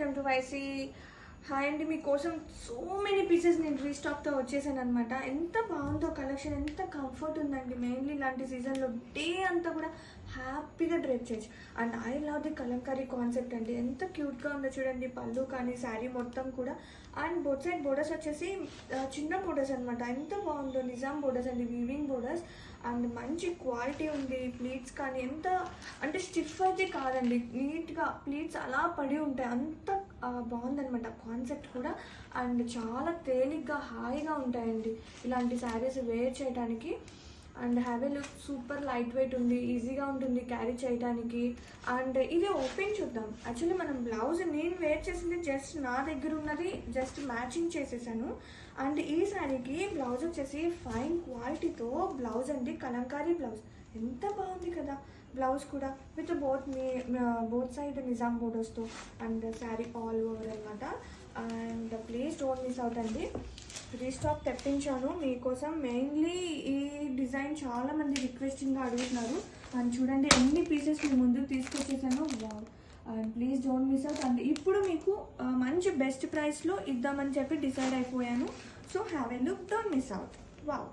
Welcome to YC. Hi అండి, మీకోసం so many pieces నేను రీస్టాక్తో వచ్చేసాను అనమాట. ఎంత బాగుందో కలెక్షన్, ఎంత కంఫర్ట్ ఉందండి. మెయిన్లీ ఇలాంటి సీజన్లో డే అంతా కూడా హ్యాపీగా డ్రెస్ చేయొచ్చు. And I love the Kalamkari concept అండి. ఎంత క్యూట్గా ఉందో చూడండి, పళ్ళు కానీ శారీ మొత్తం కూడా. అండ్ బోత్ సైడ్ బోర్డర్స్ వచ్చేసి చిన్న బోర్డర్స్ అనమాట. ఎంత బాగుందో, నిజాం బోర్డర్స్ అండి, వీవింగ్ బోర్డర్స్. అండ్ మంచి క్వాలిటీ ఉంది. ప్లీట్స్ కానీ ఎంత అంటే స్టిఫ్ అయితే కాదండి, నీట్గా ప్లీట్స్ అలా పడి ఉంటాయి. అంత బాగుందనమాట కాన్సెప్ట్ కూడా. అండ్ చాలా తేలిగ్గా హాయిగా ఉంటాయండి ఇలాంటి శారీస్ వేర్ చేయడానికి. And have a look, super light weight ఉంది, ఈజీగా ఉంటుంది క్యారీ చేయడానికి. అండ్ ఇది ఓపెన్ చూద్దాం. యాక్చువల్లీ మనం బ్లౌజ్ నేను వేర్ చేసింది జస్ట్ నా దగ్గర ఉన్నది జస్ట్ మ్యాచింగ్ చేసేసాను. అండ్ ఈ శారీకి బ్లౌజ్ వచ్చేసి ఫైన్ క్వాలిటీతో బ్లౌజ్ అండి, కలంకారీ బ్లౌజ్. ఎంత బాగుంది కదా బ్లౌజ్ కూడా, విత్ బోత్ సైడ్ నిజాం బోర్డర్స్తో. అండ్ శారీ ఆల్ ఓవర్ అనమాట. And please don't miss out అండి. రీస్టాక్ తెప్పించాను మీకోసం. మెయిన్లీ ఈ డిజైన్ చాలామంది రిక్వెస్టింగ్గా అడుగుతున్నారు. అండ్ చూడండి ఎన్ని పీసెస్ మీ ముందుకు తీసుకొచ్చేసాను. And please don't miss out. And ఇప్పుడు మీకు మంచి బెస్ట్ ప్రైస్లో ఇద్దామని చెప్పి డిసైడ్ అయిపోయాను. So have a look, don't miss out. Wow.